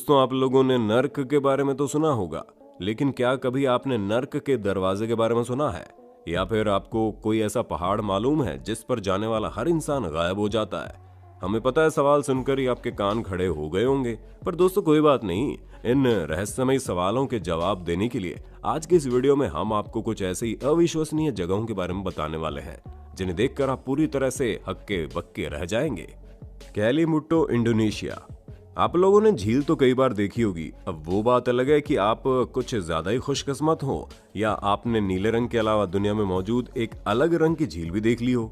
दोस्तों, आप लोगों ने नर्क के बारे में तो सुना होगा, लेकिन क्या कभी आपने नर्क के दरवाजे के बारे में सुना है? या फिर आपको कोई ऐसा पहाड़ मालूम है जिस पर जाने वाला हर इंसान गायब हो जाता है? हमें पता है, सवाल सुनकर ही आपके कान खड़े हो गए होंगे, पर दोस्तों कोई बात नहीं। इन रहस्यमयी सवालों के जवाब देने के लिए आज के इस वीडियो में हम आपको कुछ ऐसी अविश्वसनीय जगहों के बारे में बताने वाले हैं जिन्हें देखकर आप पूरी तरह से हक्के बक्के रह जाएंगे। कैलीमुट्टो, इंडोनेशिया। आप लोगों ने झील तो कई बार देखी होगी, अब वो बात अलग है कि आप कुछ ज्यादा ही खुशकिस्मत हो या आपने नीले रंग के अलावा दुनिया में मौजूद एक अलग रंग की झील भी देख ली हो।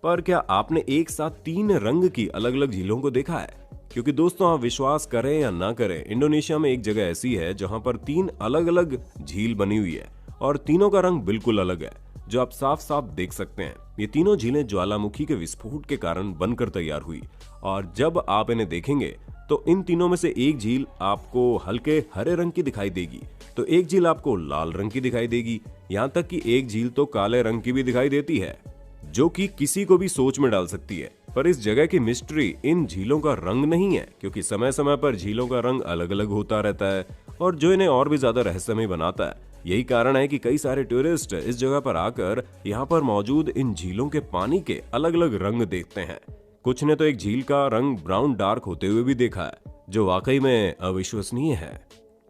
पर क्या आपने एक साथ 3 रंग की अलग अलग झीलों को देखा है? क्योंकि दोस्तों, आप विश्वास करें या ना करें, इंडोनेशिया में एक जगह ऐसी है जहां पर 3 अलग अलग झील बनी हुई है और तीनों का रंग बिल्कुल अलग है, जो आप साफ साफ देख सकते हैं। ये तीनों झीलें ज्वालामुखी के विस्फोट के कारण बनकर तैयार हुई और जब आप इन्हें देखेंगे तो इन तीनों में से एक झील आपको हल्के हरे रंग की दिखाई देगी, तो एक झील आपको लाल रंग की दिखाई देगी, यहाँ तक कि एक झील तो काले रंग की भी दिखाई देती है, जो कि किसी को भी सोच में डाल सकती है। पर इस जगह की मिस्ट्री इन झीलों का रंग नहीं है, क्योंकि समय समय पर झीलों का रंग अलग अलग होता रहता है और जो इन्हें और भी ज्यादा रहस्यमय बनाता है। यही कारण है कि कई सारे टूरिस्ट इस जगह पर आकर यहाँ पर मौजूद इन झीलों के पानी के अलग अलग रंग देखते हैं। कुछ ने तो एक झील का रंग ब्राउन डार्क होते हुए भी देखा है, जो वाकई में अविश्वसनीय है।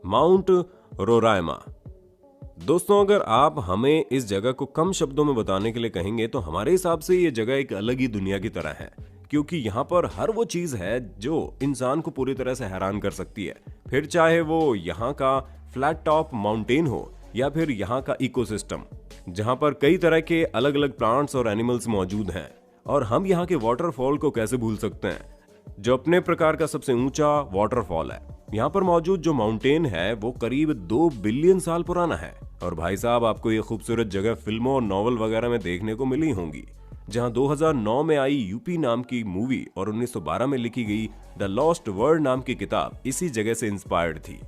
Mount Roraima. दोस्तों, अगर आप हमें इस जगह को कम शब्दों में बताने के लिए कहेंगे तो हमारे हिसाब से ये जगह एक अलग ही दुनिया की तरह है, क्योंकि यहाँ पर हर वो चीज है जो इंसान को पूरी तरह से हैरान कर सकती है। फिर चाहे वो यहाँ का फ्लैट टॉप माउंटेन हो या फिर यहाँ का इकोसिस्टम, जहाँ पर कई तरह के अलग अलग प्लांट्स और एनिमल्स मौजूद हैं। और हम यहाँ के वाटरफॉल को कैसे भूल सकते हैं, जो अपने प्रकार का सबसे ऊंचा वाटरफॉल है। यहाँ पर मौजूद जो माउंटेन है वो करीब 2 बिलियन साल पुराना है। और भाई साहब, आपको ये खूबसूरत जगह फिल्मों और नॉवल वगैरह में देखने को मिली होंगी, जहाँ 2009 में आई यूपी नाम की मूवी और 1912 में लिखी गई द लॉस्ट वर्ल्ड नाम की किताब इसी जगह से इंस्पायर्ड थी।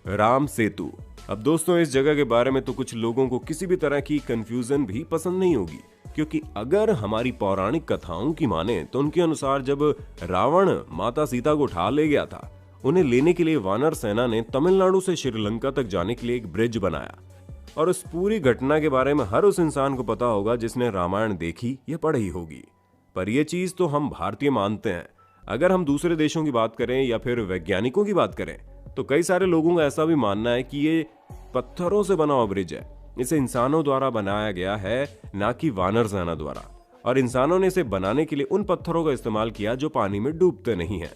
राम सेतु। अब दोस्तों, इस जगह के बारे में तो कुछ लोगों को किसी भी तरह की कंफ्यूजन भी पसंद नहीं होगी, क्योंकि अगर हमारी पौराणिक कथाओं की माने तो उनके अनुसार जब रावण माता सीता को उठा ले गया था, उन्हें लेने के लिए वानर सेना ने तमिलनाडु से श्रीलंका तक जाने के लिए एक ब्रिज बनाया। और उस पूरी घटना के बारे में हर उस इंसान को पता होगा जिसने रामायण देखी या पढ़ी होगी। पर यह चीज तो हम भारतीय मानते हैं। अगर हम दूसरे देशों की बात करें या फिर वैज्ञानिकों की बात करें तो कई सारे लोगों का ऐसा भी मानना है कि ये पत्थरों से बना हुआ ब्रिज है। इसे इंसानों द्वारा बनाया गया है, ना कि वानर सेना द्वारा। और इंसानों ने इसे बनाने के लिए उन पत्थरों का इस्तेमाल किया जो पानी में डूबते नहीं हैं,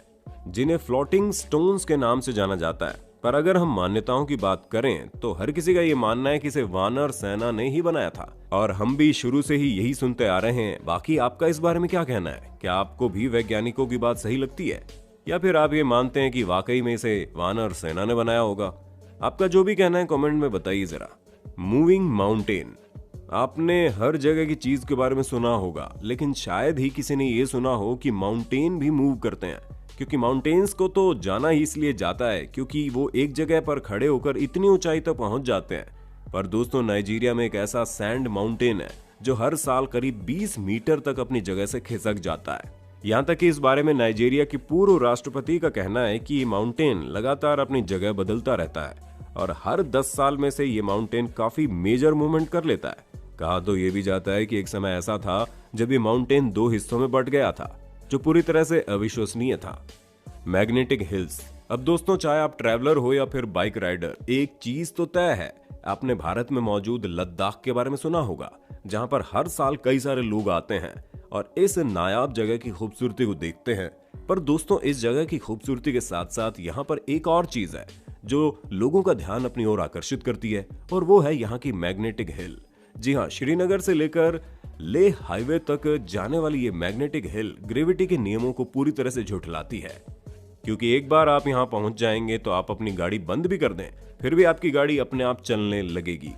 जिन्हें फ्लोटिंग स्टोन्स के नाम से जाना जाता है। पर अगर हम मान्यताओं की बात करें तो हर किसी का ये मानना है कि इसे वानर सेना ने ही बनाया था, और हम भी शुरू से ही यही सुनते आ रहे हैं। बाकी आपका इस बारे में क्या कहना है? क्या आपको भी वैज्ञानिकों की बात सही लगती है, या फिर आप ये मानते हैं कि वाकई में इसे वानर सेना ने बनाया होगा? आपका जो भी कहना है कमेंट में बताइए जरा। Moving mountain. आपने हर जगह की चीज के बारे में सुना होगा, लेकिन शायद ही किसी ने ये सुना हो कि माउंटेन भी मूव करते हैं। क्योंकि माउंटेन्स को तो जाना ही इसलिए जाता है क्योंकि वो एक जगह पर खड़े होकर इतनी ऊंचाई तक पहुंच जाते हैं। पर दोस्तों, नाइजीरिया में एक ऐसा सैंड माउंटेन है जो हर साल करीब 20 मीटर तक अपनी जगह से खिसक जाता है। यहाँ तक कि इस बारे में नाइजीरिया के पूर्व राष्ट्रपति का कहना है कि ये माउंटेन लगातार अपनी जगह बदलता रहता है और हर 10 साल में से ये माउंटेन काफी मेजर मूवमेंट कर लेता है। कहा तो ये भी जाता है कि एक समय ऐसा था जब ये माउंटेन 2 हिस्सों में बंट गया था, जो पूरी तरह से अविश्वसनीय था। Magnetic hills. अब दोस्तों, चाहे आप ट्रैवलर हो या फिर बाइक राइडर, एक चीज तो तय है, आपने भारत में मौजूद लद्दाख के बारे में सुना होगा, जहां पर हर साल कई सारे लोग आते हैं और इस नायाब जगह की खूबसूरती को देखते हैं। पर दोस्तों, इस जगह की खूबसूरती के साथ साथ यहाँ पर एक और चीज है जो लोगों का ध्यान अपनी ओर आकर्षित करती है, और वो है यहाँ की मैग्नेटिक हिल। जी हाँ, श्रीनगर से लेकर लेह हाईवे तक जाने वाली ये मैग्नेटिक हिल ग्रेविटी के नियमों को पूरी तरह से झुठलाती है। क्योंकि एक बार आप यहाँ पहुंच जाएंगे तो आप अपनी गाड़ी बंद भी कर दें, फिर भी आपकी गाड़ी अपने आप चलने लगेगी।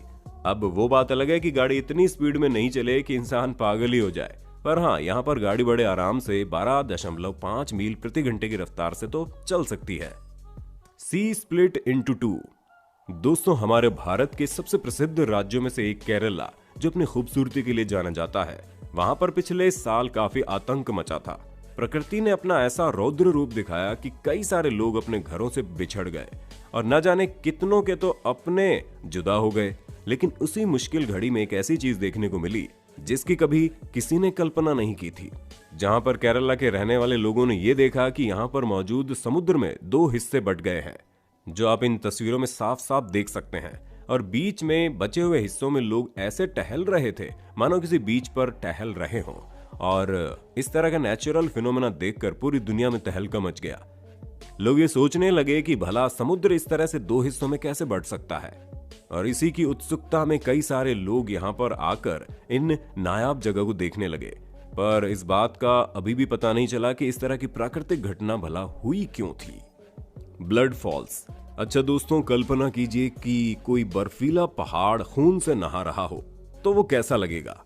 अब वो बात अलग है कि गाड़ी इतनी स्पीड में नहीं चले कि इंसान पागल ही हो जाए, पर हाँ, यहाँ पर गाड़ी बड़े आराम से 12.5 मील प्रति घंटे की रफ्तार से तो चल सकती है। सी स्प्लिट इनटू 2। दोस्तों, हमारे भारत के सबसे प्रसिद्ध राज्यों में से एक केरला, जो अपनी खूबसूरती के लिए जाना जाता है, वहां पर पिछले साल काफी आतंक मचा था। प्रकृति ने अपना ऐसा रौद्र रूप दिखाया कि कई सारे लोग अपने घरों से बिछड़ गए और न जाने कितनों के तो अपने जुदा हो गए। लेकिन उसी मुश्किल घड़ी में एक ऐसी चीज देखने को मिली जिसकी कभी किसी ने कल्पना नहीं की थी। जहां पर केरला के रहने वाले लोगों ने यह देखा कि यहां पर मौजूद समुद्र में दो हिस्से बट गए हैं, जो आप इन तस्वीरों में साफ साफ देख सकते हैं। और बीच में बचे हुए हिस्सों में लोग ऐसे टहल रहे थे मानो किसी बीच पर टहल रहे हों। और इस तरह का नेचुरल फिनोमेना देखकर पूरी दुनिया में तहलका मच गया। लोग ये सोचने लगे कि भला समुद्र इस तरह से दो हिस्सों में कैसे बढ़ सकता है। और इसी की उत्सुकता में कई सारे लोग यहाँ पर आकर इन नायाब जगह को देखने लगे। पर इस बात का अभी भी पता नहीं चला कि इस तरह की प्राकृतिक घटना भला हुई क्यों थी। Blood falls. अच्छा दोस्तों, कल्पना कीजिए कि कोई बर्फीला पहाड़ खून से नहा रहा हो, तो वो कैसा लगेगा।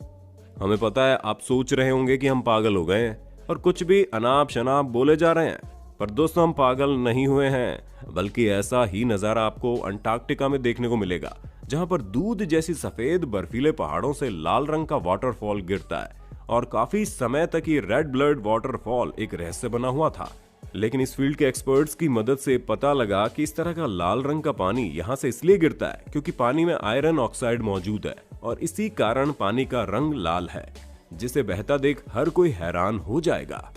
हमें पता है आप सोच रहे होंगे कि हम पागल हो गए हैं और कुछ भी अनाप शनाप बोले जा रहे हैं, पर दोस्तों हम पागल नहीं हुए हैं, बल्कि ऐसा ही नजारा आपको अंटार्कटिका में देखने को मिलेगा, जहां पर दूध जैसी सफेद बर्फीले पहाड़ों से लाल रंग का वाटरफॉल गिरता है। और काफी समय तक ये रेड ब्लड वाटरफॉल एक रहस्य बना हुआ था। लेकिन इस फील्ड के एक्सपर्ट्स की मदद से पता लगा कि इस तरह का लाल रंग का पानी यहाँ से इसलिए गिरता है क्योंकि पानी में आयरन ऑक्साइड मौजूद है और इसी कारण पानी का रंग लाल है, जिसे बहता देख हर कोई हैरान हो जाएगा।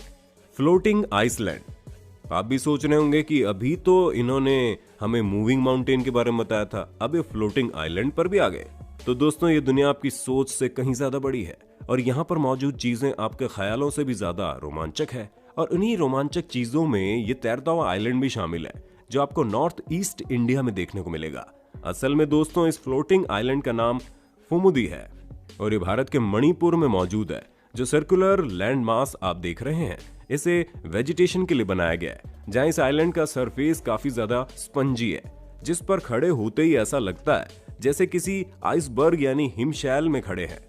Floating island. आप भी सोच रहे होंगे कि अभी तो इन्होंने हमें मूविंग माउंटेन के बारे में बताया था, अब ये फ्लोटिंग आइलैंड पर भी आ गए। तो दोस्तों ये दुनिया आपकी सोच से कहीं ज्यादा बड़ी है और यहाँ पर मौजूद चीजें आपके ख्यालों से भी ज्यादा रोमांचक है। और उन्हीं रोमांचक चीजों में ये तैरता हुआ आइलैंड भी शामिल है, जो आपको नॉर्थ ईस्ट इंडिया में देखने को मिलेगा। असल में दोस्तों इस फ्लोटिंग आइलैंड का नाम फुमुदी है और ये भारत के मणिपुर में मौजूद है। जो सर्कुलर लैंड मास आप देख रहे हैं, इसे वेजिटेशन के लिए बनाया गया है, जहां इस आइलैंड का सरफेस काफी ज्यादा स्पंजी है, जिस पर खड़े होते ही ऐसा लगता है जैसे किसी आइसबर्ग यानी हिमशैल में खड़े हैं।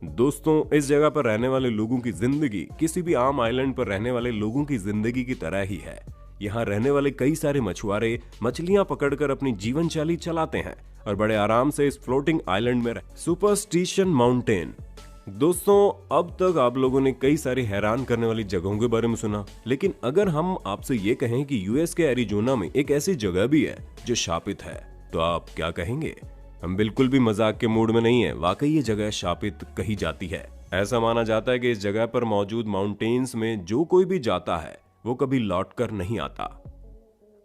दोस्तों इस जगह पर रहने वाले लोगों की जिंदगी किसी भी आम आइलैंड पर रहने वाले लोगों की जिंदगी की तरह ही है। यहाँ रहने वाले कई सारे मछुआरे मछलियां पकड़कर अपनी जीवन शैली चलाते हैं और बड़े आराम से इस फ्लोटिंग आइलैंड में सुपरस्टिशन माउंटेन। दोस्तों अब तक आप लोगों ने कई सारी हैरान करने वाली जगहों के बारे में सुना, लेकिन अगर हम आपसे ये कहें कि यूएस के एरिजोना में एक ऐसी जगह भी है जो शापित है, तो आप क्या कहेंगे? हम बिल्कुल भी मजाक के मूड में नहीं है, वाकई ये जगह शापित कही जाती है। ऐसा माना जाता है कि इस जगह पर मौजूद माउंटेन्स में जो कोई भी जाता है वो कभी लौटकर नहीं आता।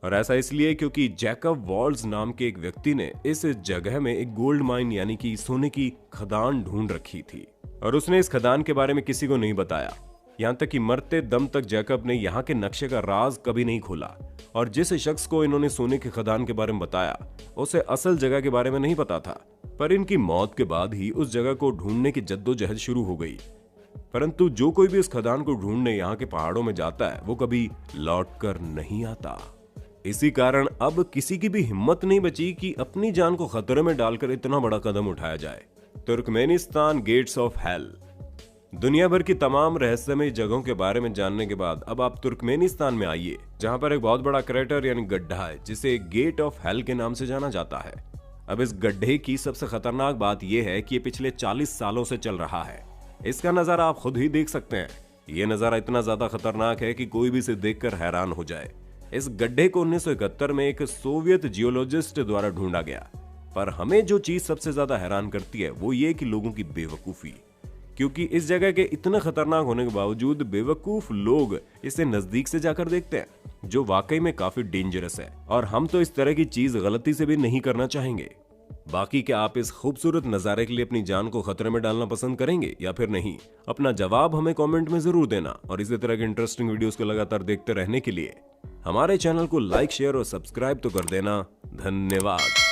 और ऐसा इसलिए क्योंकि जैकब वॉल्स नाम के एक व्यक्ति ने इस जगह में एक गोल्ड माइन यानी कि सोने की खदान ढूंढ रखी थी और उसने इस खदान के बारे में किसी को नहीं बताया। यहाँ तक कि मरते दम तक जैकब ने यहाँ के नक्शे का राज कभी नहीं खोला और जिस शख्स को इन्होंने सोने की खदान के बारे में बताया उसे असल जगह के बारे में नहीं पता था। पर इनकी मौत के बाद ही उस जगह को ढूंढने की जद्दोजहद शुरू हो गई। परंतु जो कोई भी उस खदान को ढूंढने यहाँ के पहाड़ों में जाता है वो कभी लौटकर नहीं आता। इसी कारण अब किसी की भी हिम्मत नहीं बची कि अपनी जान को खतरे में डालकर इतना बड़ा कदम उठाया जाए। Turkmenistan gates of hell. दुनिया भर की तमाम रहस्यमय जगहों के बारे में जानने के बाद अब आप तुर्कमेनिस्तान में आइए, जहां पर एक बहुत बड़ा क्रेटर यानी गड्ढा है जिसे गेट ऑफ हेल के नाम से जाना जाता है। अब इस गड्ढे की सबसे खतरनाक बात यह है कि ये पिछले 40 सालों से चल रहा है। इसका नजारा आप खुद ही देख सकते हैं। ये नजारा इतना ज्यादा खतरनाक है कि कोई भी इसे देखकर हैरान हो जाए। इस गड्ढे को 1971 में एक सोवियत जियोलॉजिस्ट द्वारा ढूंढा गया। पर हमें जो चीज सबसे ज्यादा हैरान करती है वो ये कि लोगों की बेवकूफी, क्योंकि इस जगह के इतने खतरनाक होने के बावजूद बेवकूफ लोग इसे नजदीक से जाकर देखते हैं, जो वाकई में काफी डेंजरस है। और हम तो इस तरह की चीज गलती से भी नहीं करना चाहेंगे। बाकी क्या आप इस खूबसूरत नजारे के लिए अपनी जान को खतरे में डालना पसंद करेंगे या फिर नहीं? अपना जवाब हमें कमेंट में जरूर देना और इसी तरह के इंटरेस्टिंग वीडियोस को लगातार देखते रहने के लिए हमारे चैनल को लाइक, शेयर और सब्सक्राइब तो कर देना। धन्यवाद।